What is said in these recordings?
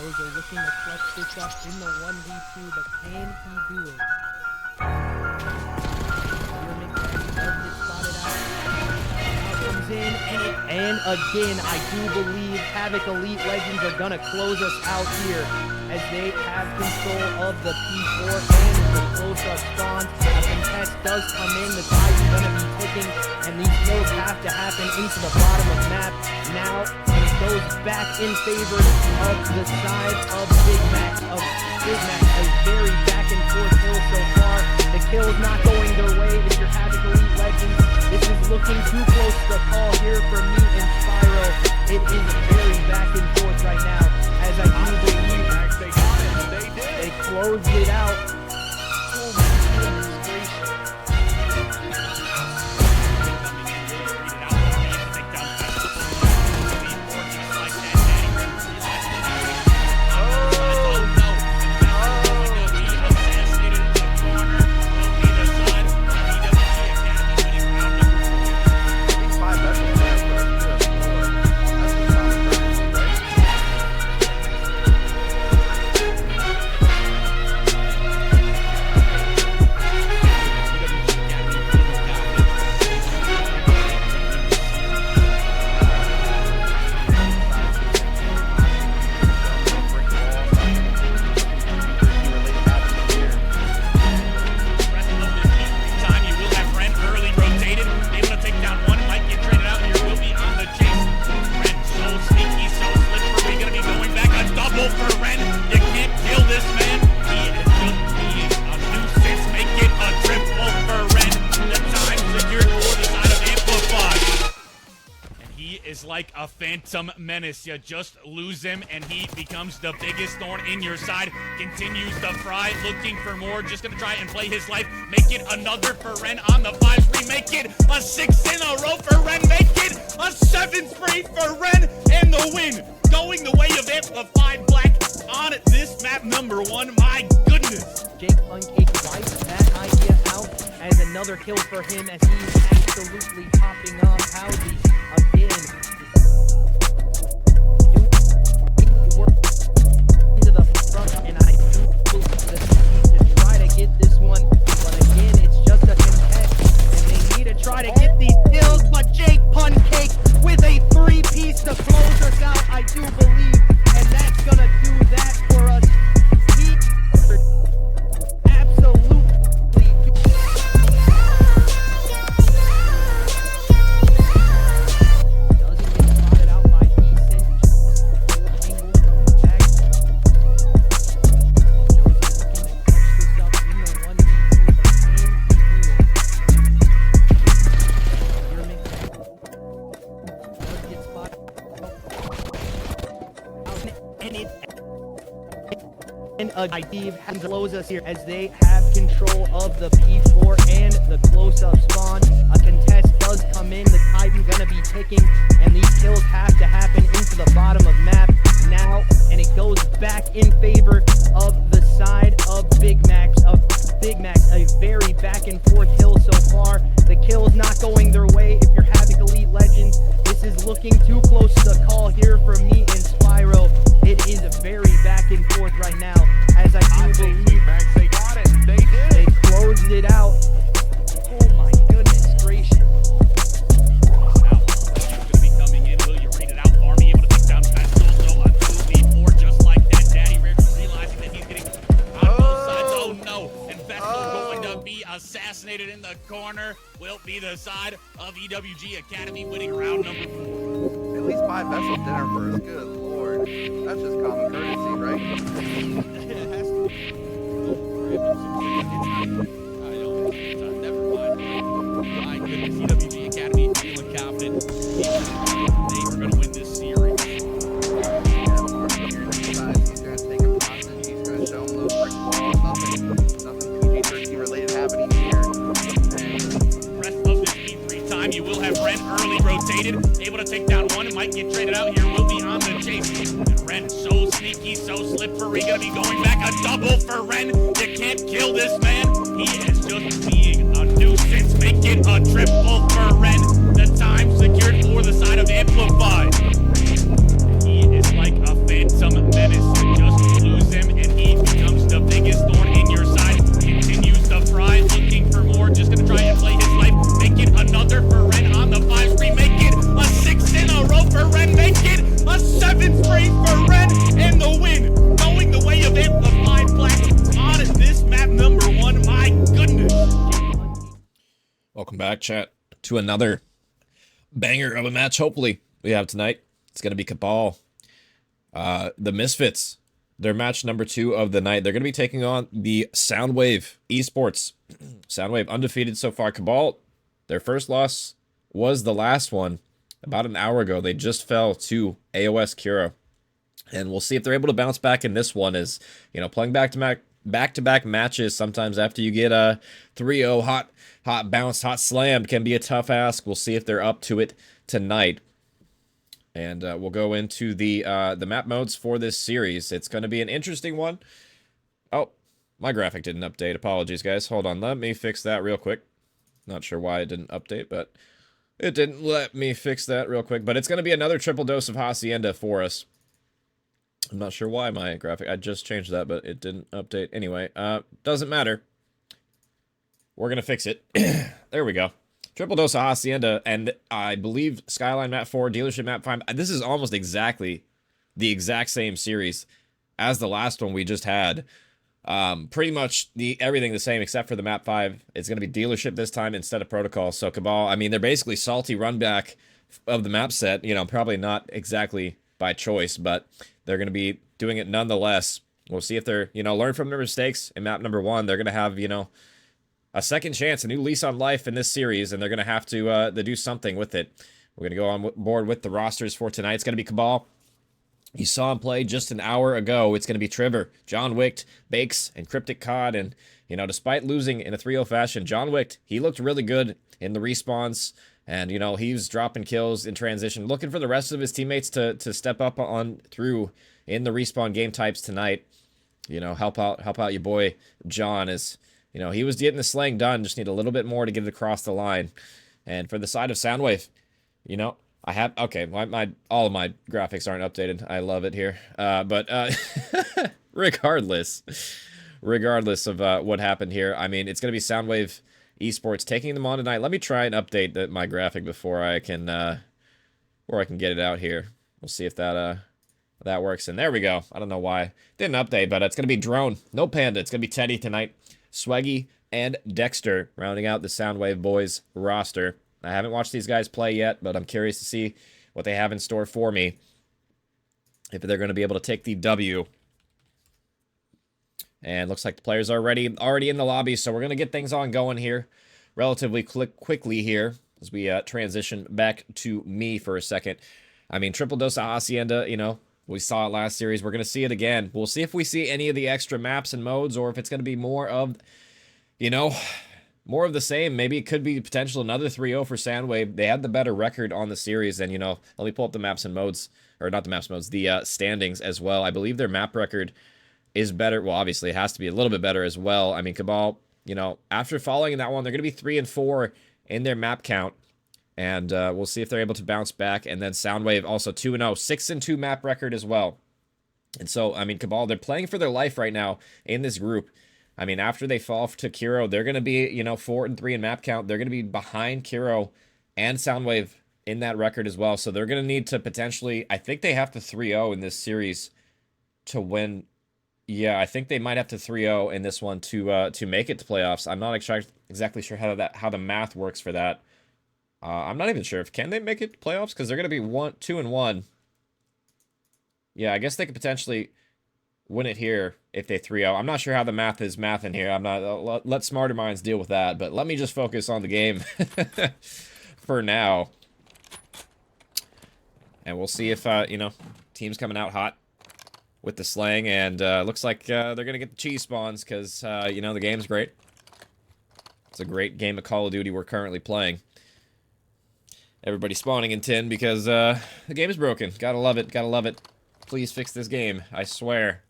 Those are looking to clutch this up in the 1v2, but can he do it? Does get spotted out. Comes in, and again, I do believe Havoc Elite Legends are gonna close us out here as they have control of the P4 and the close-up spawns. A contest does come in, the tide's gonna be ticking, and these kills have to happen into the bottom of the map. Now, it goes back in favor of the side of Big Mac. A very back and forth kill so far. The kill's not going their way if you're Havoc Elite Legends. This is looking too close to the call here for me and Spyro. It is very back and forth right now, as I do believe they got it. They did. They closed it out. Oh my goodness gracious. Is like a phantom menace. You just lose him and he becomes the biggest thorn in your side. Continues to fry, looking for more. Just gonna try and play his life. Make it another for Ren on the 5-3. Make it a 6 in a row for Ren. Make it a 7-3 for Ren. And the win going the way of Amplified Black on this map number 1. My goodness. Jake Uncake wipes that idea out as another kill for him as he's absolutely popping off. Howdy again. Into the front, and I do believe that he needs to try to get this one, but again, it's just a contest, and they need to try to get these kills, but Jake Pancake with a 3-piece to close us out, I do believe, and that's gonna do that for us. He absolutely Steve has close us here as they have control of the P4 and the close-up spawn. A contest does come in, the Titan's gonna be ticking, and these kills have to happen into the bottom of map now, and it goes back in favor of the side of Big Max. A very back and forth kill so far. The kill's not going their way if you're Havoc Elite Legends. This is looking too close to the call here for me and Spyro. It is very back and forth right now, as I do believe Max, they got it. They did. They closed it out. Oh my goodness gracious. Now, he's going to be coming in. Will you read it out for me? Able to take down Pestle. On 2v4, just like that. Daddy Rich realizing that he's getting on both sides. Oh no. And Pestle going to be assassinated in the corner. Will be the side of EWG Academy winning round number 4. At least 5 Pestle dinner for us. Good lord. That's just common courtesy, right? It has to be. Never mind. My goodness, EWG Academy feeling confident. They are going to win this series. He's going to take a positive. He's going to show him those brick walls. Nothing PG-13 related happening here. Rest of this P3 time, you will have Ren early rotated. Able to take down one. It might get traded out here. Will be on the chase. And Ren so sneaky, so slippery. Going to be going back. A double for Ren. You can't kill this man. He is just being a nuisance. Make it a triple for Ren. The time secured for the side of Amplified. He is like a phantom menace. Welcome back, chat, to another banger of a match, hopefully, we have tonight. It's going to be Cabal. The Misfits, their match number 2 of the night. They're going to be taking on the Soundwave Esports. Soundwave undefeated so far. Cabal, their first loss was the last one about an hour ago. They just fell to AOS Kuro. And we'll see if they're able to bounce back in this one. As, you know, playing back-to-back matches, sometimes after you get a 3-0 hot bounced, hot slammed, can be a tough ask. We'll see if they're up to it tonight. And we'll go into the map modes for this series. It's going to be an interesting one. Oh, my graphic didn't update. Apologies, guys. Hold on. Let me fix that real quick. Not sure why it didn't update, but it didn't let me fix that real quick. But it's going to be another triple dose of Hacienda for us. I'm not sure why my graphic... I just changed that, but it didn't update. Anyway, doesn't matter. We're going to fix it. There we go. Triple dose of Hacienda, and I believe Skyline Map 4, Dealership Map 5. This is almost exactly the exact same series as the last one we just had. Pretty much everything the same except for the Map 5. It's going to be Dealership this time instead of Protocol. So Cabal, I mean, they're basically salty run back of the map set. You know, probably not exactly by choice, but they're going to be doing it nonetheless. We'll see if they're, you know, learn from their mistakes in map number 1. They're going to have, you know, a second chance, a new lease on life in this series, and they're going to have to do something with it. We're going to go on board with the rosters for tonight. It's going to be Cabal. You saw him play just an hour ago. It's going to be Trevor, John Wicht, Bakes, and Cryptic Cod. And, you know, despite losing in a 3-0 fashion, John Wicht, he looked really good in the respawns. And, you know, he was dropping kills in transition, looking for the rest of his teammates to step up on through in the respawn game types tonight. You know, help out your boy John. As, you know, he was getting the slaying done, just need a little bit more to get it across the line. And for the side of Soundwave, you know, I have, okay, all of my graphics aren't updated. I love it here. But regardless of what happened here, I mean, it's going to be Soundwave Esports taking them on tonight. Let me try and update my graphic before I can get it out here. We'll see if that works. And there we go. I don't know why. Didn't update, but it's going to be Drone. No Panda. It's going to be Teddy tonight. Swaggy and Dexter rounding out the Soundwave boys roster. I haven't watched these guys play yet, but I'm curious to see what they have in store for me. If they're going to be able to take the W. And looks like the players are already in the lobby, so we're going to get things on going here relatively quickly here as we transition back to me for a second. I mean, triple dose of Hacienda, you know, we saw it last series. We're going to see it again. We'll see if we see any of the extra maps and modes, or if it's going to be more of, you know, more of the same. Maybe it could be potential another 3-0 for Soundwave. They had the better record on the series, and, you know, let me pull up the maps and modes, or not the maps and modes, the standings as well. I believe their map record is better. Well, obviously, it has to be a little bit better as well. I mean, Cabal, you know, after falling in that one, they're going to be 3-4 in their map count. And we'll see if they're able to bounce back. And then Soundwave also 2-0, 6-2 map record as well. And so, I mean, Cabal, they're playing for their life right now in this group. I mean, after they fall to Kuro, they're going to be, you know, 4-3 in map count. They're going to be behind Kuro and Soundwave in that record as well. So they're going to need to potentially, I think they have to 3-0 in this series to win. Yeah, I think they might have to 3-0 in this one to make it to playoffs. I'm not exactly sure how the math works for that. I'm not even sure if can they make it to playoffs, because they're going to be 2-1. Yeah, I guess they could potentially win it here if they 3-0. I'm not sure how the math is in here. I'm not. Let smarter minds deal with that. But let me just focus on the game for now, and we'll see if you know, teams coming out hot with the slang, and looks like they're gonna get the cheese spawns, because you know, the game's great. It's a great game of Call of Duty we're currently playing. Everybody spawning in 10 because the game is broken. Gotta love it. Gotta love it. Please fix this game. I swear.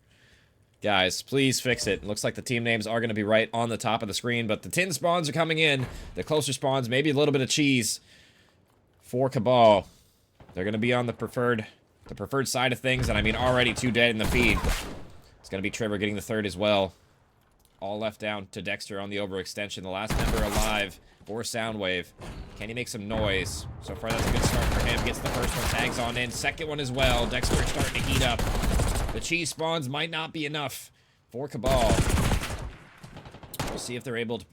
Guys, please fix it. It looks like the team names are going to be right on the top of the screen, but the 10 spawns are coming in. The closer spawns, maybe a little bit of cheese for Cabal. They're going to be on the preferred side of things, and I mean, already 2 dead in the feed. It's going to be Trevor getting the 3rd as well. All left down to Dexter on the overextension. The last member alive for Soundwave. Can he make some noise? So far, that's a good start for him. Gets the first one, tags on in. Second one as well. Dexter is starting to heat up. The cheese spawns might not be enough for Cabal. We'll see if they're able to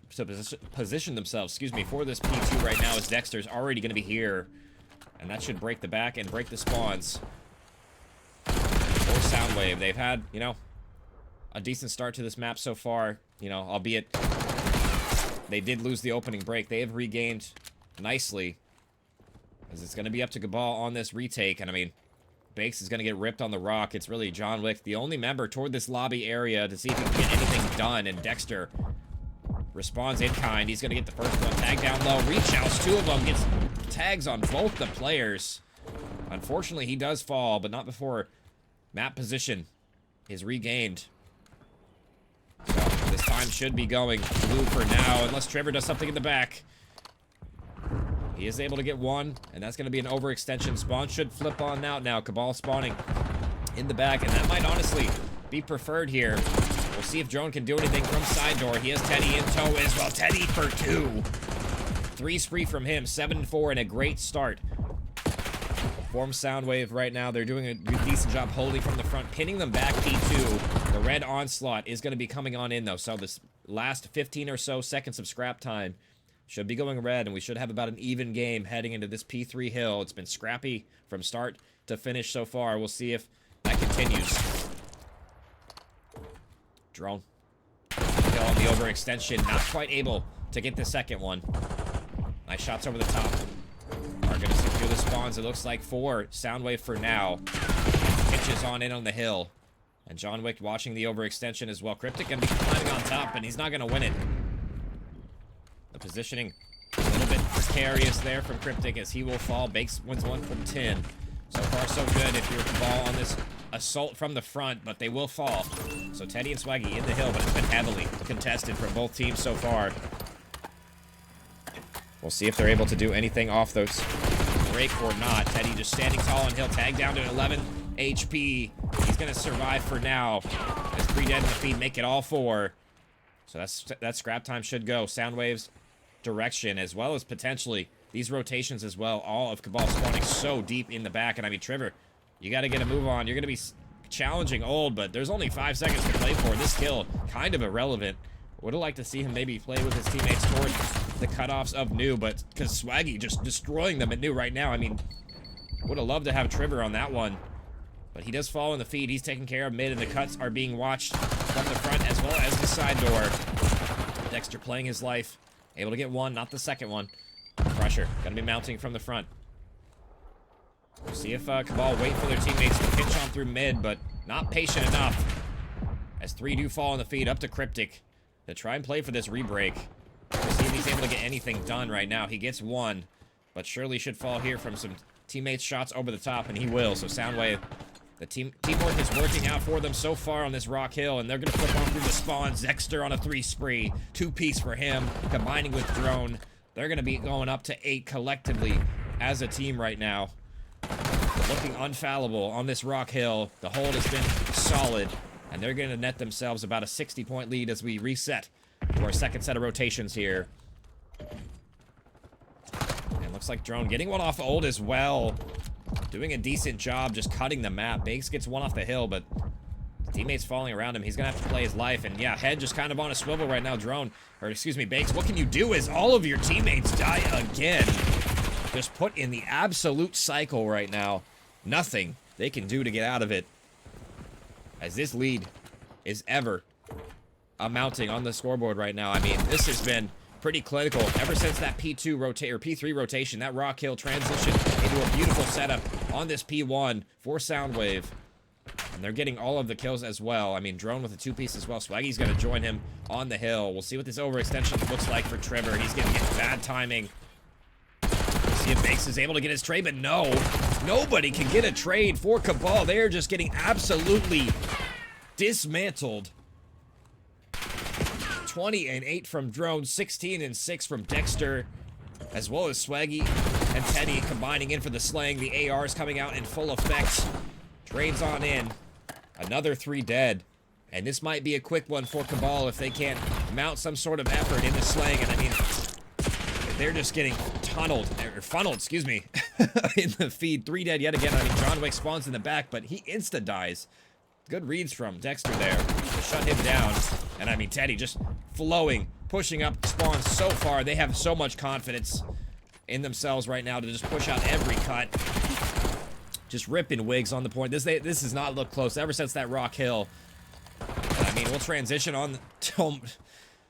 position themselves, excuse me, for this P2 right now, as Dexter's already going to be here. And that should break the back and break the spawns. Or Soundwave. They've had, you know, a decent start to this map so far. You know, albeit they did lose the opening break. They have regained nicely. As it's going to be up to Cabal on this retake. And I mean, Bakes is going to get ripped on the rock. It's really John Wick, the only member toward this lobby area to see if he can get anything done. And Dexter responds in kind. He's going to get the first one. Tag down low. Reach outs. Two of them. Gets tags on both the players. Unfortunately, he does fall, but not before map position is regained. So this time should be going blue for now, unless Trevor does something in the back. He is able to get one, and that's going to be an overextension. Spawn should flip on out now. Cabal spawning in the back, and that might honestly be preferred here. We'll see if Drone can do anything from side door. He has Teddy in tow as well. Teddy for 2. 3 spree from him, 7-4, and a great start. Form Soundwave right now. They're doing a decent job holding from the front, pinning them back P2. The red onslaught is going to be coming on in, though. So this last 15 or so seconds of scrap time should be going red, and we should have about an even game heading into this P3 hill. It's been scrappy from start to finish so far. We'll see if that continues. Drone. Hill on the overextension. Not quite able to get the second one. Nice shots over the top. Are going to secure the spawns, it looks like, for Soundwave for now. Pitches on in on the hill. And John Wick watching the overextension as well. Cryptic going to be climbing on top, and he's not going to win it. The positioning a little bit precarious there from Cryptic as he will fall. Bakes wins 1 from 10. So far, so good if you're Cabal on this assault from the front, but they will fall. So Teddy and Swaggy in the hill, but it's been heavily contested from both teams so far. We'll see if they're able to do anything off those break or not. Teddy just standing tall on hill, tag down to 11 HP. He's going to survive for now. As 3 dead in the feed make it all 4. So that scrap time should go. Soundwave's direction, as well as potentially these rotations as well. All of Cabal spawning so deep in the back. And I mean, Trevor, you got to get a move on. You're going to be challenging Old, but there's only 5 seconds to play for. This kill, kind of irrelevant. Would have liked to see him maybe play with his teammates toward the cutoffs of New, but because Swaggy just destroying them at New right now. I mean, would have loved to have Trevor on that one. But he does fall in the feed. He's taken care of mid, and the cuts are being watched from the front as well as the side door. Dexter playing his life. Able to get one, not the second one. Pressure. Gonna be mounting from the front. We'll see if Cabal wait for their teammates to pinch on through mid, but not patient enough. As 3 do fall in the feed, up to Cryptic to try and play for this rebreak. We'll see if he's able to get anything done right now. He gets one, but surely should fall here from some teammates' shots over the top, and he will. So Soundwave, the teamwork is working out for them so far on this rock hill, and they're going to flip on through the spawns. Dexter on a 3 spree. 2-piece for him, combining with Drone. They're going to be going up to 8 collectively as a team right now. Looking unfallible on this rock hill. The hold has been solid, and they're going to net themselves about a 60-point lead as we reset to our second set of rotations here. And looks like Drone getting one off Old as well. Doing a decent job just cutting the map. Bakes gets one off the hill, but teammates falling around him. He's going to have to play his life. And yeah, head just kind of on a swivel right now. Drone, or excuse me, Bakes, what can you do as all of your teammates die again? Just put in the absolute cycle right now. Nothing they can do to get out of it. As this lead is ever mounting on the scoreboard right now. I mean, this has been pretty clinical ever since that P2 rotate or P3 rotation, that rock hill transition into a beautiful setup on this P1 for Soundwave. And they're getting all of the kills as well. I mean, Drone with a 2-piece as well. Swaggy's going to join him on the hill. We'll see what this overextension looks like for Trevor. He's going to get bad timing. See if Bakes is able to get his trade, but no. Nobody can get a trade for Cabal. They are just getting absolutely dismantled. 20-8 from Drone, 16-6 from Dexter, as well as Swaggy and Teddy combining in for the slaying. The AR is coming out in full effect. Trades on in. Another 3 dead. And this might be a quick one for Cabal if they can't mount some sort of effort in the slaying. And I mean, they're just getting tunneled, or funneled, excuse me, in the feed. 3 dead yet again. I mean, John Wick spawns in the back, but he insta-dies. Good reads from Dexter there to shut him down. And I mean, Teddy just flowing pushing up spawn so far. They have so much confidence in themselves right now to just push out every cut. Just ripping wigs on the point. This does not look close ever since that Rock Hill. I mean, we'll transition on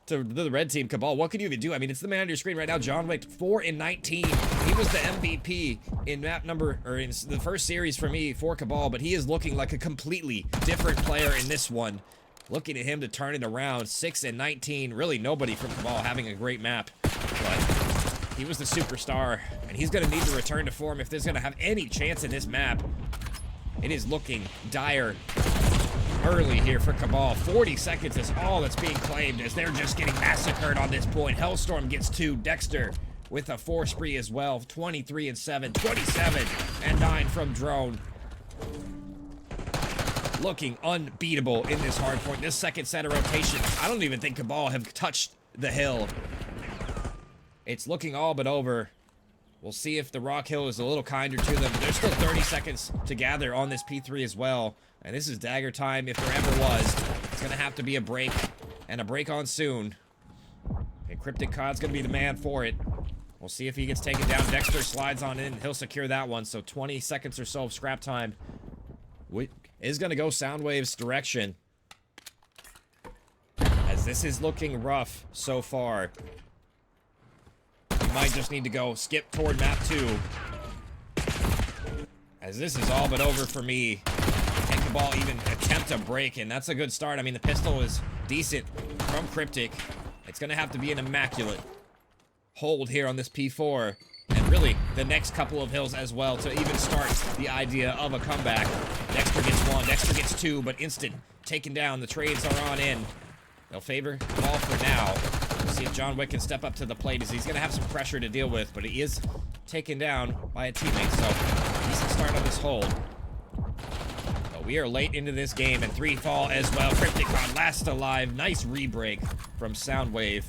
to the red team. Cabal, what can you even do? I mean, it's the man on your screen right now. John Wick, 4-19. He was the MVP in map number, or in the first series for me for Cabal, but he is looking like a completely different player in this one. Looking at him to turn it around. 6-19. Really nobody from Cabal having a great map, but he was the superstar, and he's going to need to return to form if there's going to have any chance in this map. It is looking dire early here for Cabal. 40 seconds is all that's being claimed as they're just getting massacred on this point. Hellstorm gets 2. Dexter with a 4 spree as well. 23-7. 27-9 from Drone. Looking unbeatable in this hard point. This second set of rotation, I don't even think Cabal have touched the hill. It's looking all but over. We'll see if the Rock Hill is a little kinder to them. But there's still 30 seconds to gather on this P3 as well. And this is dagger time if there ever was. It's going to have to be a break, and a break on soon. And Cryptic Cod's going to be the man for it. We'll see if he gets taken down. Dexter slides on in. He'll secure that one. So 20 seconds or so of scrap time. Is going to go Soundwave's direction, as this is looking rough so far. You might just need to go skip toward map 2, as this is all but over for me. Can Cabal even attempt a break? And that's a good start. I mean, the pistol is decent from Cryptic. It's going to have to be an immaculate hold here on this P4, and really the next couple of hills as well to even start the idea of a comeback. Dexter gets 1, Dexter gets 2, but instant taken down. The trades are on in. They'll favor Cabal for now. We'll see if John Wick can step up to the plate, as he's going to have some pressure to deal with, but he is taken down by a teammate, so decent start on this hold. But we are late into this game, and 3 fall as well. Crypticon last alive. Nice re-break from Soundwave.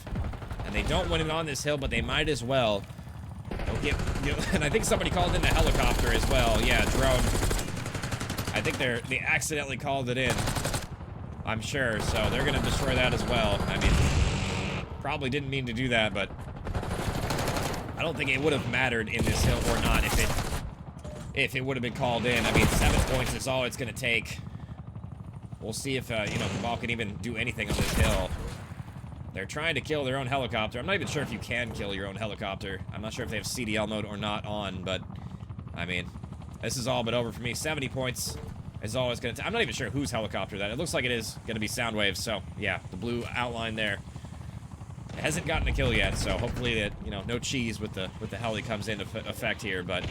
And they don't win it on this hill, but they might as well. They'll get, and I think somebody called in the helicopter as well. Yeah, Drone. I think they accidentally called it in, I'm sure, so they're going to destroy that as well. I mean, probably didn't mean to do that, but I don't think it would have mattered in this hill or not if it would have been called in. I mean, 7 points is all it's going to take. We'll see if, Cabal can even do anything on this hill. They're trying to kill their own helicopter. I'm not even sure if you can kill your own helicopter. I'm not sure if they have CDL mode or not on, but, I mean, this is all but over for me. 70 points is all it's going to take. I'm not even sure whose helicopter that. It looks like it is going to be Soundwave, so, yeah, the blue outline there. It hasn't gotten a kill yet, so hopefully that, no cheese with the heli comes into effect here, but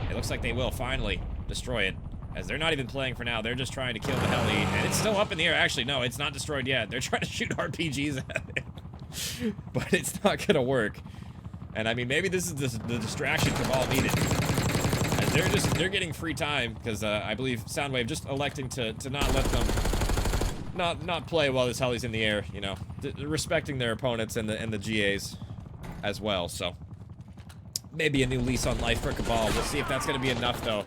it looks like they will finally destroy it, as they're not even playing for now. They're just trying to kill the heli, and it's still up in the air. Actually, no, it's not destroyed yet. They're trying to shoot RPGs at it, but it's not going to work. And, I mean, maybe this is the distraction Cabal needed. As they're getting free time, because I believe Soundwave just electing to not let them not play while this heli's in the air, respecting their opponents and the GAs as well. So maybe a new lease on life for Cabal. We'll see if that's going to be enough, though.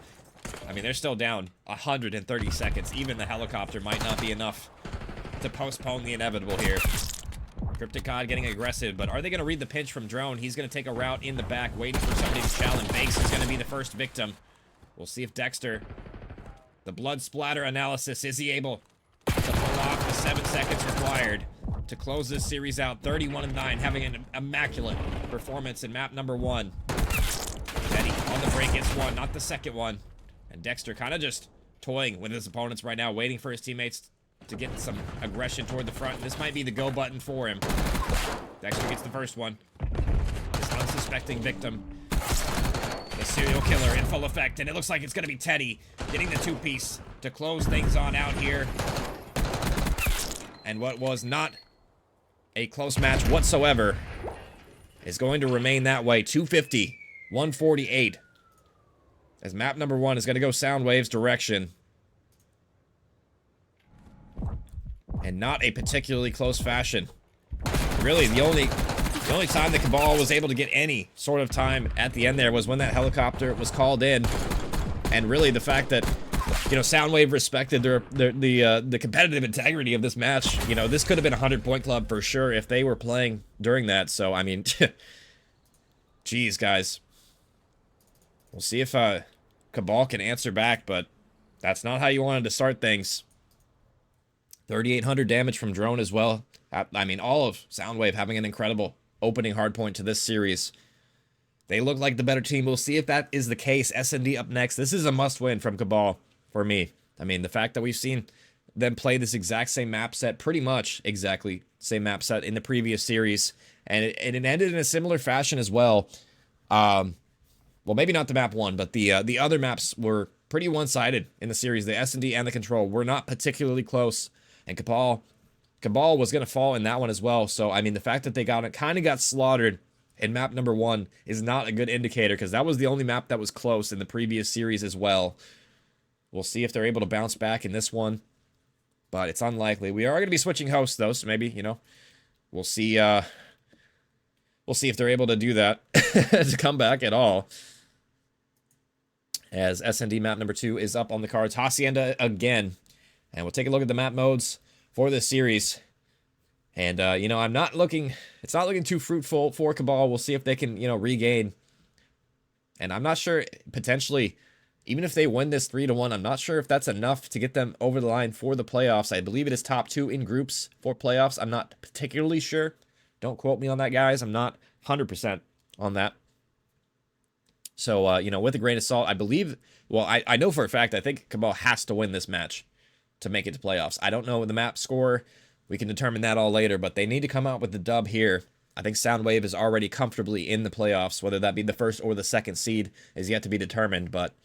I mean, they're still down 130 seconds. Even the helicopter might not be enough to postpone the inevitable here. Crypticod getting aggressive, but are they going to read the pinch from Drone? He's going to take a route in the back, waiting for somebody to challenge. Banks is going to be the first victim. We'll see if Dexter, the blood splatter analysis, is he able to pull off the 7 seconds required to close this series out? 31-9, having an immaculate performance in map number 1. Teddy on the break gets 1, not the second one. And Dexter kind of just toying with his opponents right now, waiting for his teammates to get some aggression toward the front. This might be the go button for him. Dexter gets the first one. This unsuspecting victim. The serial killer in full effect, and it looks like it's going to be Teddy getting the 2-piece to close things on out here. And what was not a close match whatsoever is going to remain that way. 250, 148. As map number 1 is going to go Soundwave's direction. And not a particularly close fashion. Really, the only time the Cabal was able to get any sort of time at the end there was when that helicopter was called in. And really, the fact that you know, Soundwave respected the competitive integrity of this match. You know, this could have been a 100-point club for sure if they were playing during that. So, I mean, geez, guys. We'll see if Cabal can answer back, but that's not how you wanted to start things. 3,800 damage from Drone as well. I mean, all of Soundwave having an incredible opening hardpoint to this series. They look like the better team. We'll see if that is the case. S&D up next. This is a must-win from Cabal for me. I mean, the fact that we've seen them play this exact same map set, pretty much exactly same map set in the previous series, and it ended in a similar fashion as well. Well, maybe not the map one, but the other maps were pretty one-sided in the series. The S&D and the Control were not particularly close, and Cabal was going to fall in that one as well. So, I mean, the fact that they kind of got slaughtered in map number 1 is not a good indicator, because that was the only map that was close in the previous series as well. We'll see if they're able to bounce back in this one, but it's unlikely. We are going to be switching hosts, though, so maybe, you know, we'll see if they're able to do that, to come back at all. As S&D map number 2 is up on the cards. Hacienda again. And we'll take a look at the map modes for this series. And, you know, it's not looking too fruitful for Cabal. We'll see if they can, you know, regain. And I'm not sure, potentially, even if they win this 3-1, I'm not sure if that's enough to get them over the line for the playoffs. I believe it is top 2 in groups for playoffs. I'm not particularly sure. Don't quote me on that, guys. I'm not 100% on that. So, you know, with a grain of salt, I believe, well, I know for a fact, I think Cabal has to win this match to make it to playoffs. I don't know the map score. We can determine that all later, but they need to come out with the dub here. I think Soundwave is already comfortably in the playoffs. Whether that be the first or the second seed is yet to be determined, but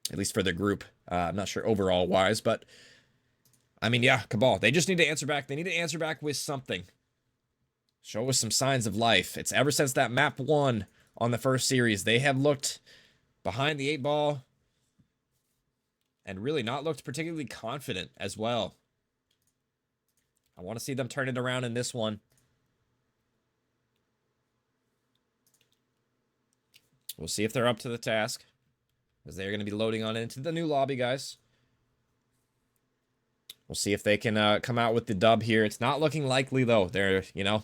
at least for their group. I'm not sure overall wise, but I mean, yeah, Cabal. They just need to answer back. They need to answer back with something. Show us some signs of life. It's ever since that map 1 on the first series, they have looked behind the 8 ball and really not looked particularly confident as well. I want to see them turn it around in this one. We'll see if they're up to the task, as they're going to be loading on into the new lobby, guys. We'll see if they can come out with the dub here. It's not looking likely, though. They're, you know,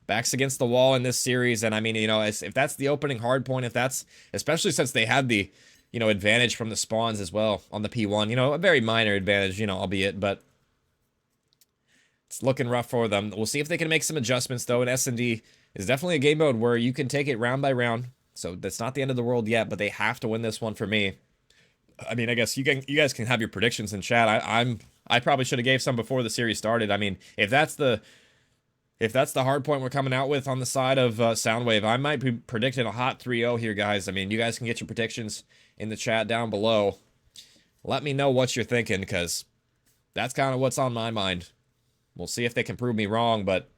backs against the wall in this series. And, I mean, you know, if that's the opening hard point, if that's, especially since they had the, you know, advantage from the spawns as well on the P1. You know, a very minor advantage, you know, albeit, but it's looking rough for them. We'll see if they can make some adjustments, though. And S&D is definitely a game mode where you can take it round by round. So that's not the end of the world yet, but they have to win this one for me. I mean, I guess you guys can have your predictions in chat. I probably should have gave some before the series started. I mean, if that's the hard point we're coming out with on the side of Soundwave, I might be predicting a hot 3-0 here, guys. I mean, you guys can get your predictions in the chat down below. Let me know what you're thinking, because that's kind of what's on my mind. We'll see if they can prove me wrong, but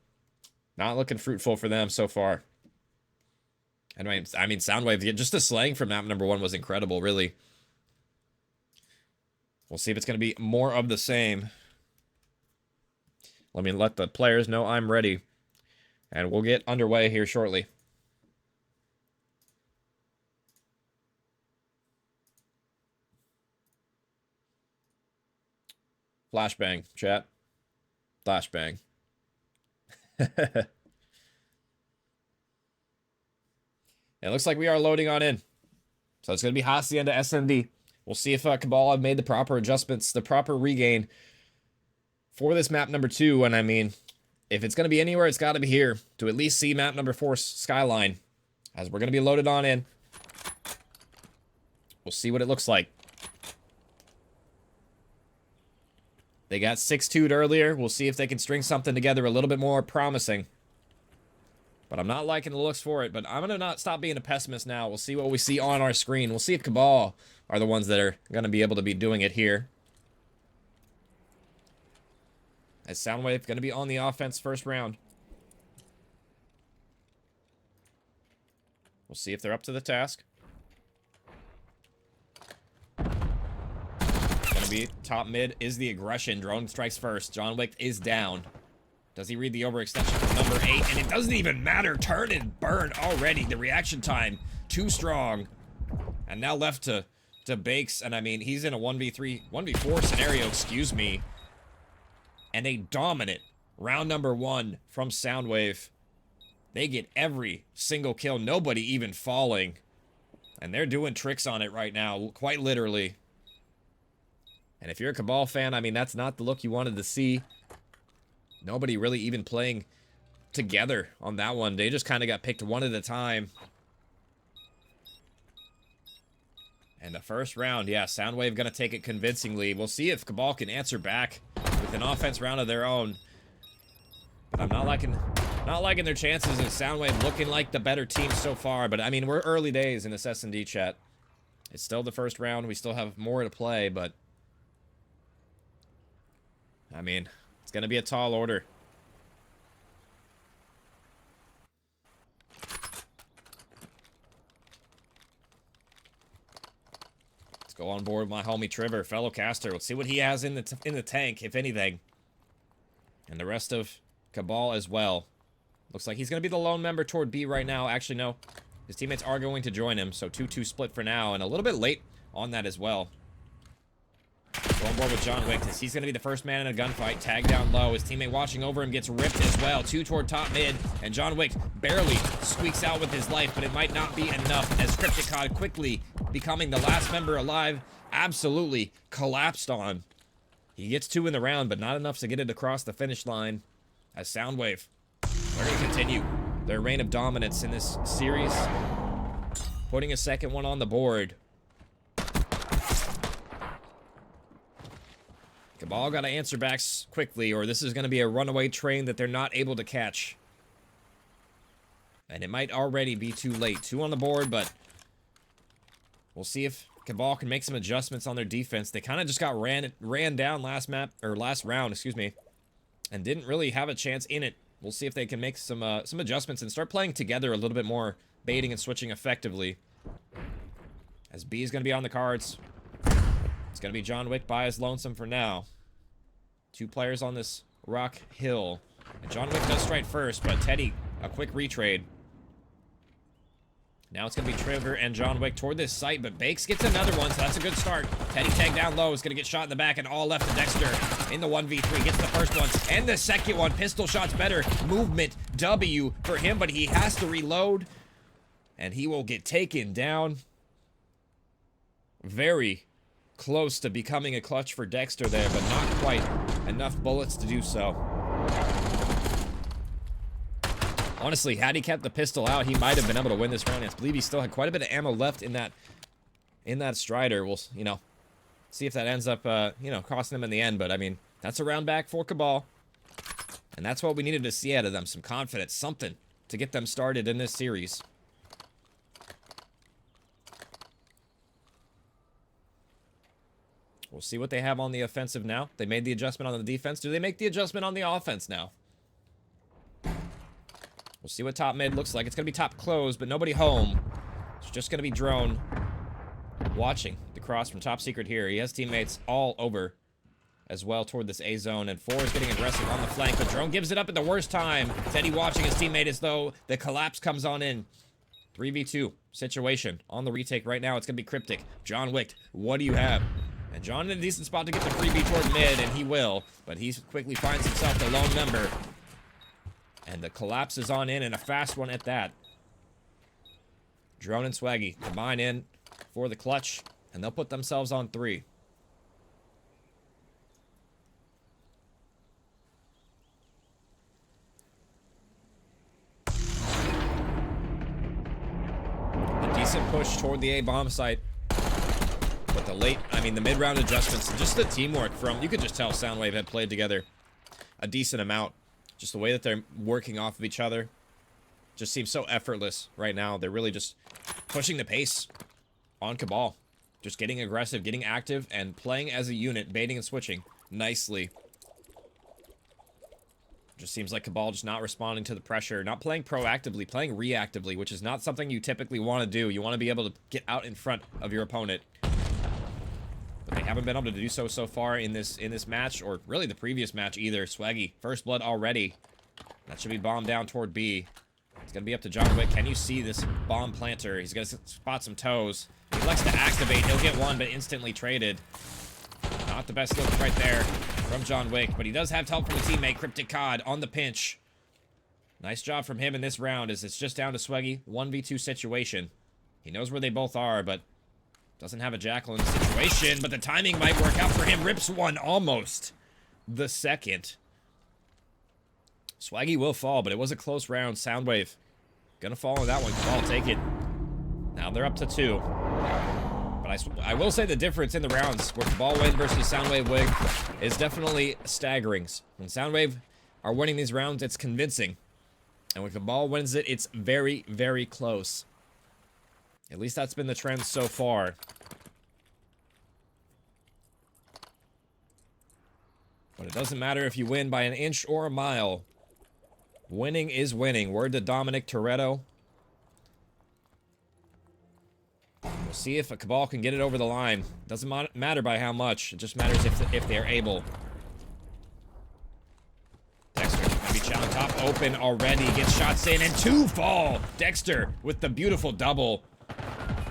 not looking fruitful for them so far. Anyway, I mean, Soundwave, just the slang from map number 1 was incredible, really. We'll see if it's going to be more of the same. Let me let the players know I'm ready. And we'll get underway here shortly. Flashbang, chat. Flashbang. It looks like we are loading on in. So it's going to be Hacienda S&D. We'll see if Cabal have made the proper adjustments, the proper regain for this map number 2. And I mean, if it's going to be anywhere, it's got to be here to at least see map number 4 Skyline, as we're going to be loaded on in. We'll see what it looks like. They got 6-2'd earlier. We'll see if they can string something together a little bit more promising. But I'm not liking the looks for it. But I'm going to not stop being a pessimist now. We'll see what we see on our screen. We'll see if Cabal are the ones that are going to be able to be doing it here. As Soundwave going to be on the offense first round. We'll see if they're up to the task. Going to be top mid is the aggression. Drone strikes first. John Wick is down. Does he read the overextension from number 8? And it doesn't even matter. Turn and burn already. The reaction time, too strong. And now left to to Bakes, and I mean, he's in a 1v3, 1v4 scenario, excuse me. And a dominant round number 1 from Soundwave. They get every single kill, nobody even falling. And they're doing tricks on it right now, quite literally. And if you're a Cabal fan, I mean, that's not the look you wanted to see. Nobody really even playing together on that one. They just kind of got picked one at a time. And the first round, yeah, Soundwave gonna take it convincingly. We'll see if Cabal can answer back with an offense round of their own. But I'm not liking their chances, and Soundwave looking like the better team so far. But I mean, we're early days in this S&D chat. It's still the first round. We still have more to play, but I mean, it's gonna be a tall order. Go on board with my homie Trevor, fellow caster. Let's see what he has in the tank, if anything. And the rest of Cabal as well. Looks like he's going to be the lone member toward B right now. Actually, no. His teammates are going to join him, so 2-2 split for now. And a little bit late on that as well. Go on board with John Wick, as he's going to be the first man in a gunfight. Tag down low. His teammate watching over him gets ripped as well. 2 toward top mid. And John Wick barely squeaks out with his life, but it might not be enough, as Crypticod quickly becoming the last member alive, absolutely collapsed on. He gets 2 in the round, but not enough to get it across the finish line. As Soundwave, they're going to continue their reign of dominance in this series, putting a second one on the board. Cabal got to answer back quickly, or this is going to be a runaway train that they're not able to catch. And it might already be too late. 2 on the board, but we'll see if Cabal can make some adjustments on their defense. They kind of just got ran down last round, excuse me, and didn't really have a chance in it. We'll see if they can make some adjustments and start playing together a little bit more, baiting and switching effectively. As B is going to be on the cards. It's going to be John Wick by his lonesome for now. 2 players on this rock hill. And John Wick does strike first, but Teddy, a quick retrade. Now it's going to be Trevor and John Wick toward this site, but Bakes gets another one, so that's a good start. Teddy tagged down low, is going to get shot in the back, and all left to Dexter in the 1v3. Gets the first one, and the second one. Pistol shots better. Movement W for him, but he has to reload, and he will get taken down. Very close to becoming a clutch for Dexter there, but not quite enough bullets to do so. Honestly, had he kept the pistol out, he might have been able to win this round. I believe he still had quite a bit of ammo left in that Strider. We'll, you know, see if that ends up, you know, costing him in the end. But, I mean, that's a round back for Cabal. And that's what we needed to see out of them. Some confidence, something to get them started in this series. We'll see what they have on the offensive now. They made the adjustment on the defense. Do they make the adjustment on the offense now? We'll see what top mid looks like. It's going to be top close, but nobody home. It's just going to be Drone watching the cross from top secret here. He has teammates all over as well toward this A zone, and 4 is getting aggressive on the flank, but Drone gives it up at the worst time. Teddy watching his teammate as though the collapse comes on in. 3v2 situation on the retake right now. It's going to be Cryptic. John Wick, what do you have? And John in a decent spot to get the freebie toward mid, and he will, but he quickly finds himself the lone member. And the collapse is on in, and a fast one at that. Drone and Swaggy combine in for the clutch, and they'll put themselves on 3. A decent push toward the A-bomb site. But the mid-round adjustments, just the teamwork from, you could just tell Soundwave had played together a decent amount. Just the way that they're working off of each other just seems so effortless right now. They're really just pushing the pace on Cabal. Just getting aggressive, getting active, and playing as a unit, baiting and switching nicely. Just seems like Cabal just not responding to the pressure, not playing proactively, playing reactively, which is not something you typically want to do. You want to be able to get out in front of your opponent. But they haven't been able to do so far in this match, or really the previous match either. Swaggy, first blood already. That should be bombed down toward B. It's going to be up to John Wick. Can you see this bomb planter? He's going to spot some toes. He likes to activate. He'll get one, but instantly traded. Not the best look right there from John Wick, but he does have help from a teammate, Cryptic Cod, on the pinch. Nice job from him in this round, as it's just down to Swaggy. 1v2 situation. He knows where they both are, but doesn't have a Jackal in the situation, but the timing might work out for him. Rips one almost. The second. Swaggy will fall, but it was a close round. Soundwave gonna fall on that one. Cabal, take it. Now they're up to 2. But I will say the difference in the rounds where Cabal win versus Soundwave win is definitely staggering. When Soundwave are winning these rounds, it's convincing. And when Cabal wins it, it's very, very close. At least that's been the trend so far. But it doesn't matter if you win by an inch or a mile. Winning is winning. Word to Dominic Toretto. We'll see if a Cabal can get it over the line. Doesn't matter by how much. It just matters if they're able. Dexter gonna be challenged top open already. Gets shots in and 2 fall. Dexter with the beautiful double.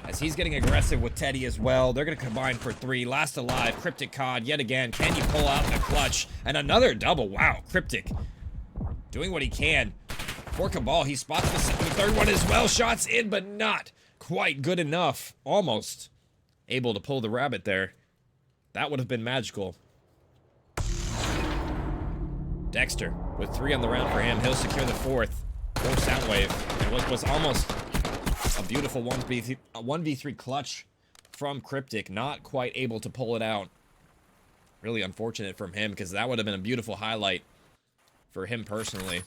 As he's getting aggressive with Teddy as well. They're going to combine for 3. Last alive. Cryptic Cod yet again. Can you pull out the clutch? And another double. Wow. Cryptic doing what he can. For Cabal, he spots the third one as well. Shots in, but not quite good enough. Almost able to pull the rabbit there. That would have been magical. Dexter with 3 on the round for him. He'll secure the 4th for Soundwave. And what was almost a beautiful 1v3 clutch from Cryptic. Not quite able to pull it out. Really unfortunate from him, because that would have been a beautiful highlight for him personally.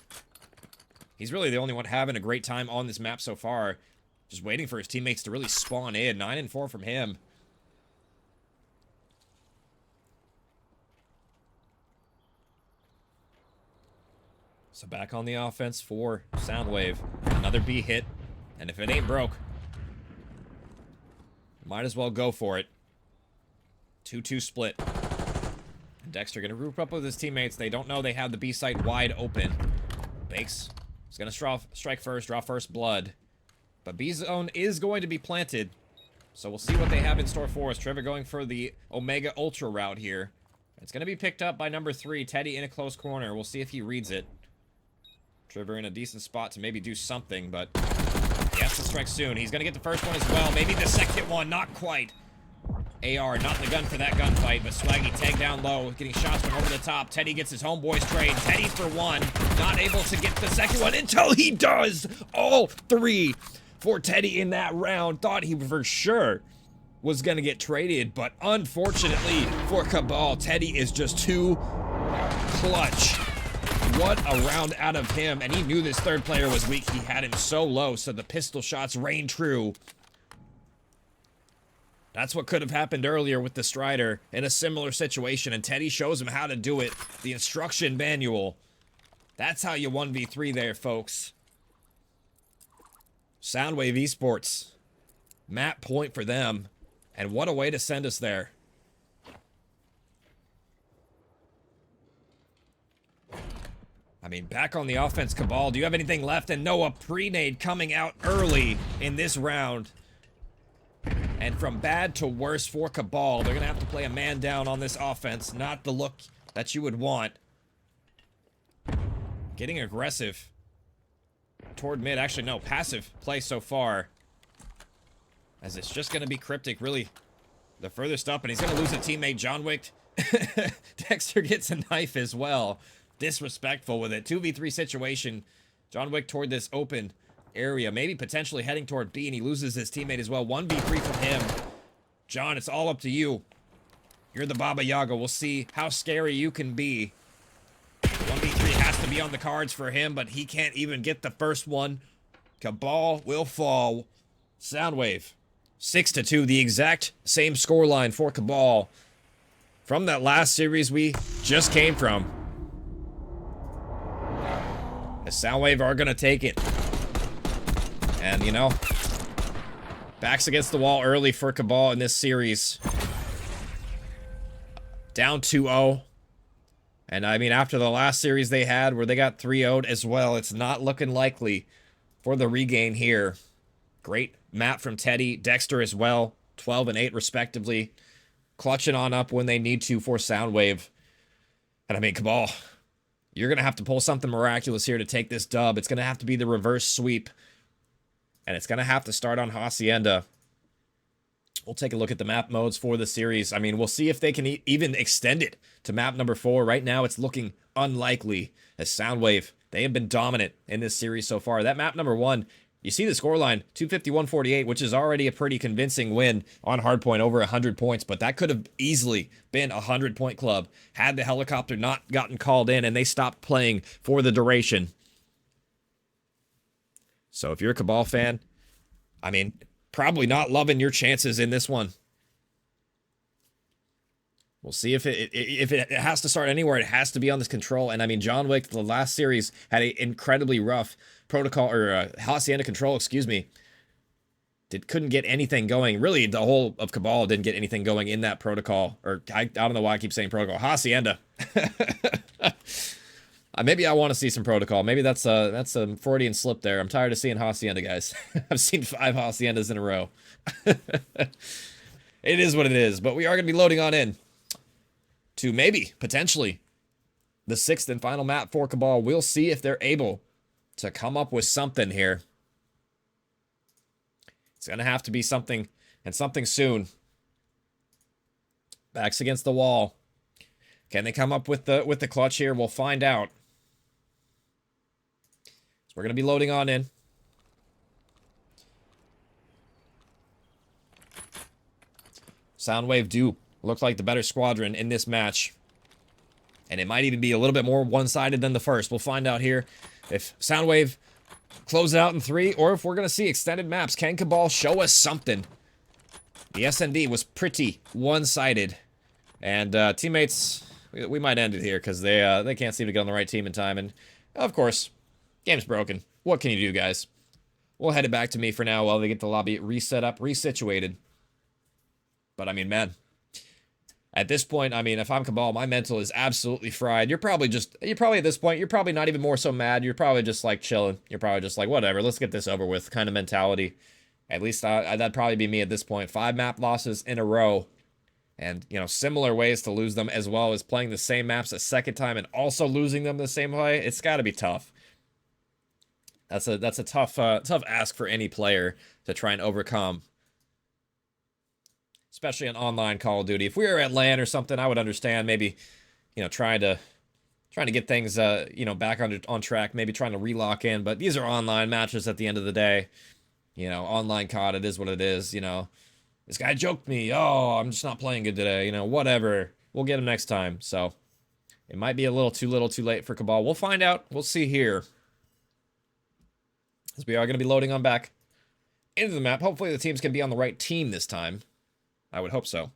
He's really the only one having a great time on this map so far. Just waiting for his teammates to really spawn in. 9 and 4 from him. So back on the offense for Soundwave. Another B hit. And if it ain't broke, might as well go for it. 2-2 split. And Dexter gonna group up with his teammates. They don't know they have the B site wide open. Bakes is gonna strike first, draw first blood. But B zone is going to be planted. So we'll see what they have in store for us. Trevor going for the Omega Ultra route here. It's gonna be picked up by number 3, Teddy in a close corner. We'll see if he reads it. Trevor in a decent spot to maybe do something, but he has to strike soon. He's going to get the first one as well. Maybe the second one. Not quite. AR not in the gun for that gunfight, but Swaggy tagged down low, getting shots from over the top. Teddy gets his homeboys trade. Teddy for 1. Not able to get the second one until he does. All 3 for Teddy in that round. Thought he for sure was going to get traded, but unfortunately for Cabal, Teddy is just too clutch. What a round out of him, and he knew this third player was weak. He had him so low, so the pistol shots rain true. That's what could have happened earlier with the Strider in a similar situation, and Teddy shows him how to do it. The instruction manual. That's how you 1v3 there, folks. Soundwave Esports. Map point for them, and what a way to send us there. I mean, back on the offense, Cabal. Do you have anything left? And Noah pre-nade coming out early in this round. And from bad to worse for Cabal. They're going to have to play a man down on this offense. Not the look that you would want. Getting aggressive toward mid. Actually, no. Passive play so far. As it's just going to be Cryptic, really, the furthest up. And he's going to lose a teammate, John Wick. Dexter gets a knife as well. Disrespectful with it. 2v3 situation. John Wick toward this open area. Maybe potentially heading toward B, and he loses his teammate as well. 1v3 from him. John, it's all up to you. You're the Baba Yaga. We'll see how scary you can be. 1v3 has to be on the cards for him, but he can't even get the first one. Cabal will fall. Soundwave. 6-2. The exact same scoreline for Cabal from that last series we just came from. The Soundwave are going to take it. And, you know, backs against the wall early for Cabal in this series. Down 2-0. And, I mean, after the last series they had where they got 3-0'd as well, it's not looking likely for the regain here. Great map from Teddy, Dexter as well, 12 and 8 respectively. Clutching on up when they need to for Soundwave. And I mean, Cabal, you're going to have to pull something miraculous here to take this dub. It's going to have to be the reverse sweep. And it's going to have to start on Hacienda. We'll take a look at the map modes for the series. I mean, we'll see if they can even extend it to map number 4. Right now, it's looking unlikely as Soundwave, they have been dominant in this series so far. That map number 1, you see the scoreline, 251-48, which is already a pretty convincing win on Hardpoint, over 100 points. But that could have easily been a 100-point club had the helicopter not gotten called in and they stopped playing for the duration. So if you're a Cabal fan, I mean, probably not loving your chances in this one. We'll see if it has to start anywhere. It has to be on this control. And I mean, John Wick, the last series, had an incredibly rough protocol, or Hacienda control, excuse me. Couldn't get anything going. Really, the whole of Cabal didn't get anything going in that protocol. Or I don't know why I keep saying protocol. Hacienda. Maybe I want to see some protocol. Maybe that's a Freudian slip there. I'm tired of seeing Hacienda, guys. I've seen 5 Haciendas in a row. It is what it is. But we are going to be loading on in to maybe, potentially, the 6th and final map for Cabal. We'll see if they're able to come up with something here. It's going to have to be something, and something soon. Backs against the wall. Can they come up with the clutch here? We'll find out. So we're going to be loading on in. Soundwave do look like the better squadron in this match. And it might even be a little bit more one-sided than the first. We'll find out here if Soundwave close it out in 3, or if we're going to see extended maps. Can Cabal show us something? The SND was pretty one-sided. And teammates, we might end it here because they can't seem to get on the right team in time. And, of course, game's broken. What can you do, guys? We'll head it back to me for now while they get the lobby reset up, resituated. But, I mean, man, at this point, I mean, if I'm Cabal, my mental is absolutely fried. You're probably at this point, you're probably not even more so mad. You're probably just, like, chilling. You're probably just like, whatever, let's get this over with kind of mentality. At least that'd probably be me at this point. 5 map losses in a row. And, you know, similar ways to lose them, as well as playing the same maps a second time and also losing them the same way. It's got to be tough. That's a tough ask for any player to try and overcome. Especially an online Call of Duty. If we were at LAN or something, I would understand. Maybe, you know, trying to get things, you know, back on track. Maybe trying to relock in. But these are online matches at the end of the day. You know, online COD, it is what it is. You know, this guy joked me. Oh, I'm just not playing good today. You know, whatever. We'll get him next time. So it might be a little too late for Cabal. We'll find out. We'll see here. As we are going to be loading on back into the map. Hopefully the teams can be on the right team this time. I would hope so.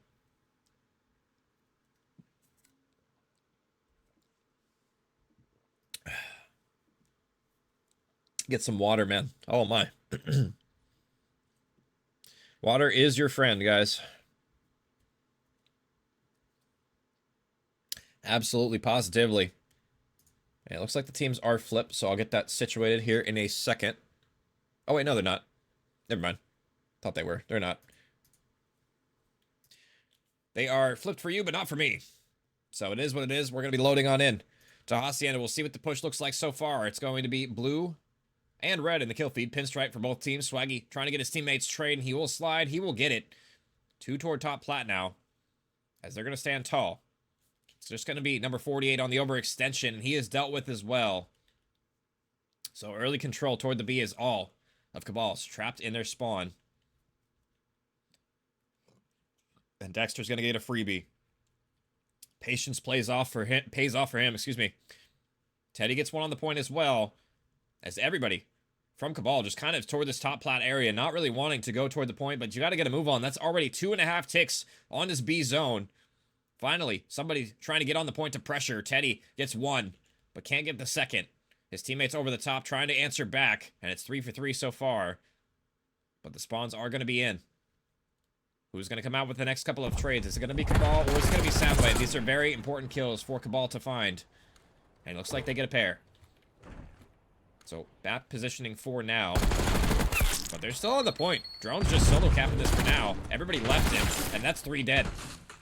Get some water, man. Oh, my. Water is your friend, guys. Absolutely, positively. And it looks like the teams are flipped, so I'll get that situated here in a second. Oh, wait, no, they're not. Never mind. Thought they were. They're not. They are flipped for you, but not for me. So it is what it is. We're going to be loading on in to Hacienda. We'll see what the push looks like so far. It's going to be blue and red in the kill feed. Pinstripe for both teams. Swaggy trying to get his teammates trade, and he will slide. He will get it. 2 toward top plat now, as they're going to stand tall. It's just going to be number 48 on the overextension, and he is dealt with as well. So early control toward the B is all of Cabal's trapped in their spawn. And Dexter's going to get a freebie. Patience pays off for him, excuse me. Teddy gets one on the point as well, as everybody from Cabal just kind of toward this top plat area, not really wanting to go toward the point, but you got to get a move on. That's already 2.5 ticks on this B zone. Finally, somebody trying to get on the point to pressure. Teddy gets one, but can't get the second. His teammates over the top trying to answer back, and it's 3 for 3 so far. But the spawns are going to be in. Who's going to come out with the next couple of trades? Is it going to be Cabal or is it going to be Soundwave? These are very important kills for Cabal to find. And it looks like they get a pair. So, map positioning for now. But they're still on the point. Drone's just solo capping this for now. Everybody left him, and that's 3 dead.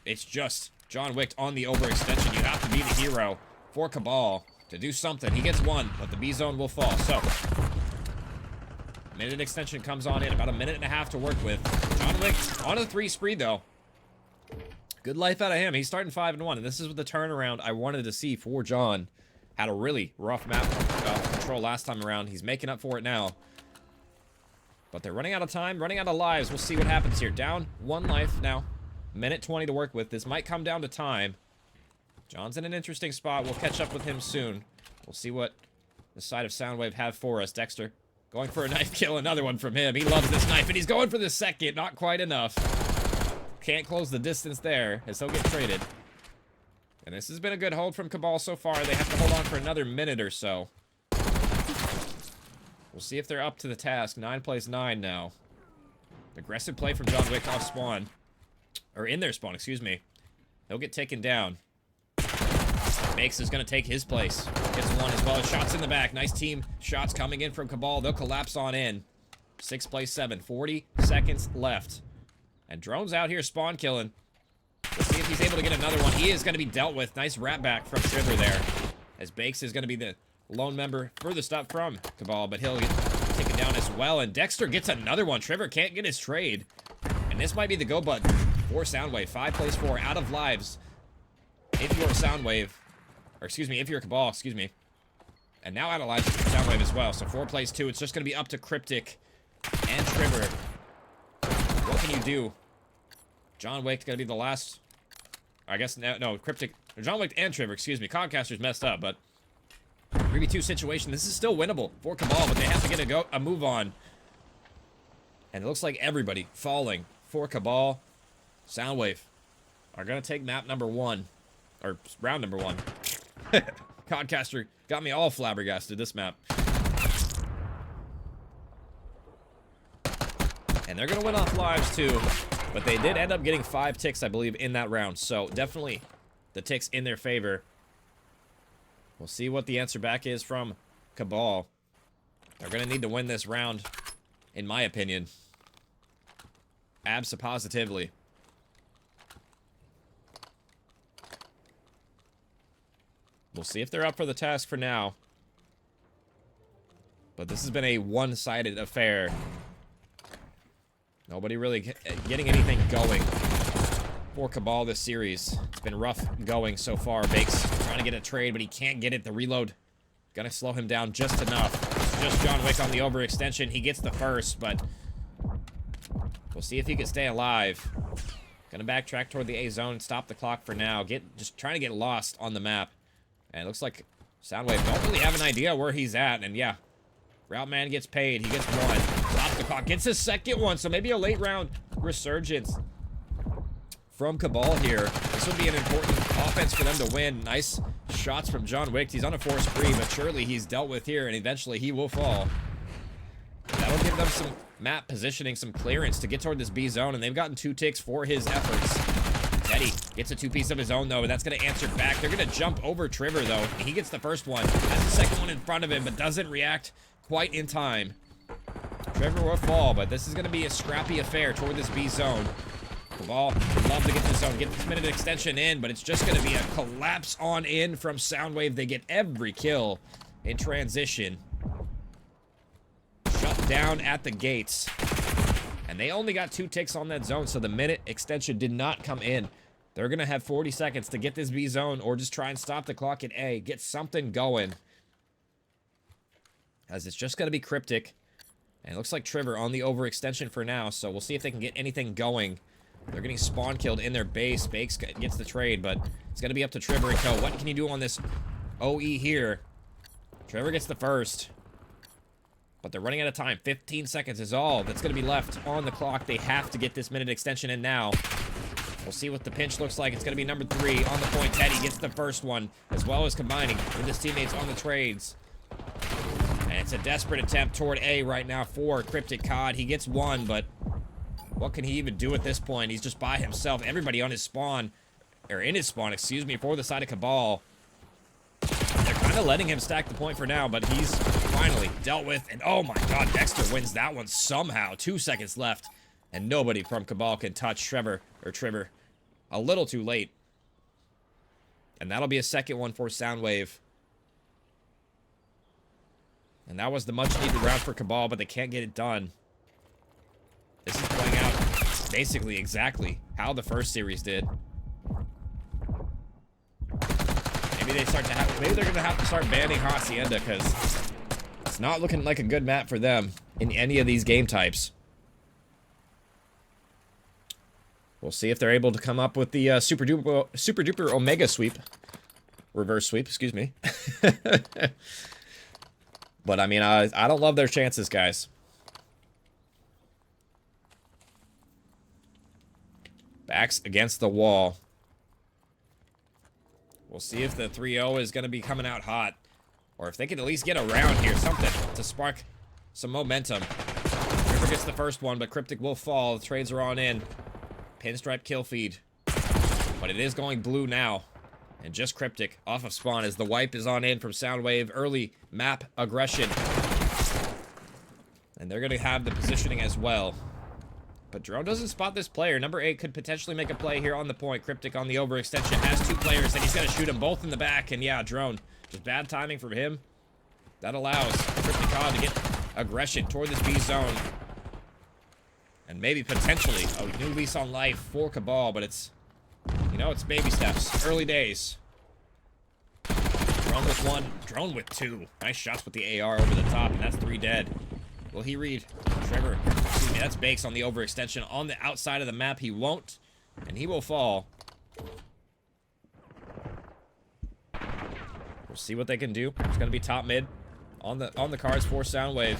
It's just John Wick on the overextension. You have to be the hero for Cabal to do something. He gets 1, but the B zone will fall. So, minute extension comes on in. About a minute and a half to work with. John Wick on a 3 spree, though. Good life out of him. He's starting 5-1, and this is the turnaround I wanted to see for John. Had a really rough map control last time around. He's making up for it now. But they're running out of time, running out of lives. We'll see what happens here. Down 1 life now. Minute 20 to work with. This might come down to time. John's in an interesting spot. We'll catch up with him soon. We'll see what the side of Soundwave have for us. Dexter going for a knife kill. Another one from him. He loves this knife, and he's going for the second. Not quite enough. Can't close the distance there, as he'll get traded. And this has been a good hold from Cabal so far. They have to hold on for another minute or so. We'll see if they're up to the task. 9 plays 9 now. Aggressive play from John Wick off spawn. Or in their spawn, excuse me. He'll get taken down. Makes is going to take his place. Gets 1 as well. Shots in the back. Nice team shots coming in from Cabal. They'll collapse on in. 6 plays 7. 40 seconds left. And Drone's out here spawn killing. Let's see if he's able to get another one. He is going to be dealt with. Nice wrap back from Shiver there. As Bakes is going to be the lone member furthest up from Cabal, but he'll get taken down as well. And Dexter gets another one. Trevor can't get his trade. And this might be the go button for Soundwave. 5 plays 4 out of lives. If you're Soundwave, or excuse me, if you're Cabal, excuse me. And now out of lives for Soundwave as well. So 4 plays 2. It's just going to be up to Cryptic and Trevor. What can you do? John Wick's going to be the last. I guess, no, Cryptic. John Wick and Trevor, excuse me. Concaster's messed up, but 3v2 situation. This is still winnable for Cabal, but they have to get a move on. And it looks like everybody falling for Cabal. Soundwave are going to take map number 1. Or round number 1. Concaster got me all flabbergasted this map. And they're going to win off lives too. But they did end up getting 5 ticks, I believe, in that round. So definitely the ticks in their favor. We'll see what the answer back is from Cabal. They're going to need to win this round, in my opinion. Abso-positively. We'll see if they're up for the task for now. But this has been a one-sided affair. Nobody really getting anything going for Cabal this series. It's been rough going so far. Bakes trying to get a trade, but he can't get it. The reload gonna slow him down just enough. It's just John Wick on the overextension. He gets the first, but we'll see if he can stay alive. Gonna backtrack toward the A zone, stop the clock for now. Just trying to get lost on the map. And it looks like Soundwave don't really have an idea where he's at. And yeah, Route Man gets paid. He gets 1. Stops the clock. Gets his second one. So maybe a late round resurgence from Cabal here. This would be an important offense for them to win. Nice shots from John Wick. He's on a 4 spree, but surely he's dealt with here, and eventually he will fall. That'll give them some map positioning, some clearance to get toward this B zone, and they've gotten 2 ticks for his efforts. Teddy gets a 2-piece of his own, though, and that's going to answer back. They're going to jump over Trevor, though. He gets the first one. Has the second one in front of him, but doesn't react quite in time. Trevor will fall, but this is going to be a scrappy affair toward this B zone. Cabal would love to get this zone, get this minute extension in, but it's just going to be a collapse on in from Soundwave. They get every kill in transition. Shut down at the gates. And they only got 2 ticks on that zone, so the minute extension did not come in. They're going to have 40 seconds to get this B zone or just try and stop the clock at A. Get something going. As it's just going to be Cryptic. And it looks like Trevor on the overextension for now, so we'll see if they can get anything going. They're getting spawn killed in their base. Bakes gets the trade, but it's going to be up to Trevor and Co. What can you do on this OE here? Trevor gets the first. But they're running out of time. 15 seconds is all that's going to be left on the clock. They have to get this minute extension in now. We'll see what the pinch looks like. It's going to be number 3 on the point. Teddy gets the first one, as well as combining with his teammates on the trades. And it's a desperate attempt toward A right now for Cryptic Cod. He gets 1, but what can he even do at this point? He's just by himself. Everybody on his spawn, or in his spawn, excuse me, for the side of Cabal. They're kind of letting him stack the point for now, but he's finally dealt with. And oh my god, Dexter wins that one somehow. 2 seconds left, and nobody from Cabal can touch Trevor. A little too late. And that'll be a second one for Soundwave. And that was the much-needed round for Cabal, but they can't get it done. This is playing out basically exactly how the first series did. Maybe they're gonna have to start banning Hacienda, because it's not looking like a good map for them in any of these game types. We'll see if they're able to come up with the super duper omega sweep, reverse sweep, excuse me. But I mean, I don't love their chances, guys. Backs against the wall. We'll see if the 3-0 is going to be coming out hot, or if they can at least get around here, something to spark some momentum. River gets the first one, but Cryptic will fall. The trades are on in. Pinstripe kill feed. But it is going blue now. And just Cryptic off of spawn as the wipe is on in from Soundwave. Early map aggression. And they're going to have the positioning as well. But Drone doesn't spot this player. Number 8 could potentially make a play here on the point. Cryptic on the overextension has 2 players, and he's going to shoot them both in the back. And yeah, Drone, just bad timing from him. That allows Cryptic to get aggression toward this B zone. And maybe potentially a new lease on life for Cabal, but it's, you know, it's baby steps. Early days. Drone with 1, Drone with 2. Nice shots with the AR over the top, and that's 3 dead. Will he read? Trevor, excuse me, that's Bakes on the overextension. On the outside of the map, he won't, and he will fall. We'll see what they can do. It's going to be top mid on the cards for Soundwave.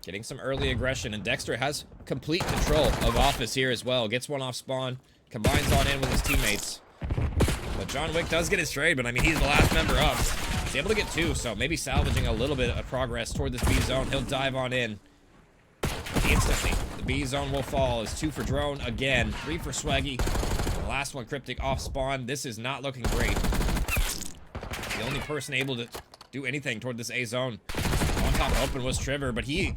Getting some early aggression, and Dexter has complete control of Office here as well. Gets one off spawn, combines on in with his teammates. But John Wick does get his trade, but I mean, he's the last member up. He's able to get 2, so maybe salvaging a little bit of progress toward this B zone. He'll dive on in. Instantly, the B zone will fall. It's 2 for Drone again, 3 for Swaggy. The last one, Cryptic off spawn. This is not looking great. The only person able to do anything toward this A zone on top open was Trevor, but he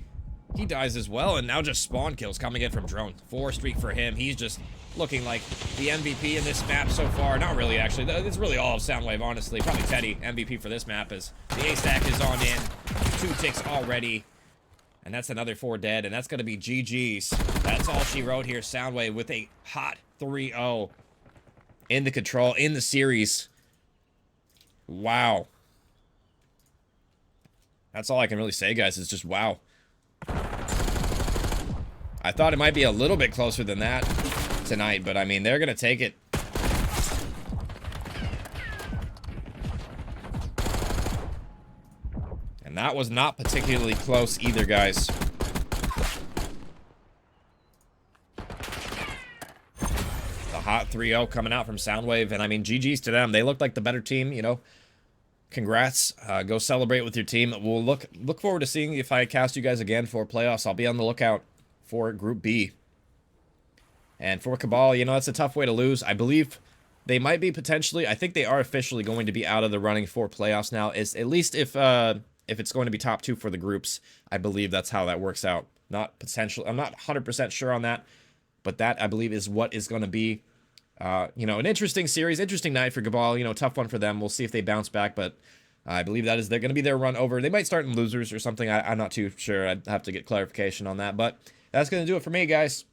dies as well, and now just spawn kills coming in from Drone. 4 streak for him. He's just looking like the MVP in this map so far. Not really, actually. It's really all of Soundwave, honestly. Probably Teddy, MVP for this map, as the A-stack is on in. 2 ticks already. And that's another 4 dead, and that's going to be GG's. That's all she wrote here. Soundwave with a hot 3-0 in the control, in the series. Wow. That's all I can really say, guys. It's just wow. I thought it might be a little bit closer than that tonight, but I mean, they're going to take it. And that was not particularly close either, guys. The hot 3-0 coming out from Soundwave, and I mean, GG's to them. They look like the better team, you know. Congrats. Go celebrate with your team. We'll look forward to seeing if I cast you guys again for playoffs. I'll be on the lookout for Group B. And for Cabal, you know, it's a tough way to lose. I believe they might be potentially, I think they are officially going to be out of the running for playoffs now. Is at least if it's going to be top 2 for the groups, I believe that's how that works out. Not potential. I'm not 100% sure on that, but that I believe is what is going to be. You know, an interesting series, interesting night for Cabal. You know, tough one for them. We'll see if they bounce back, but I believe they're going to be their run over. They might start in losers or something. I'm not too sure. I'd have to get clarification on that, but that's going to do it for me, guys.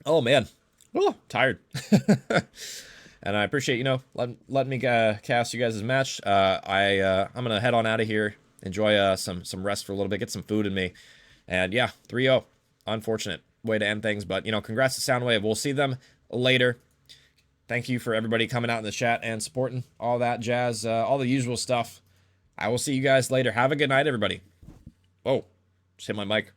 Oh, man. Oh, tired. And I appreciate, you know, letting me cast you guys' match. I'm going to head on out of here, enjoy some rest for a little bit, get some food in me. And yeah, 3-0. Unfortunate way to end things, but, you know, congrats to Soundwave. We'll see them later. Thank you for everybody coming out in the chat and supporting all that jazz, all the usual stuff. I will see you guys later. Have a good night, everybody. Oh, just hit my mic.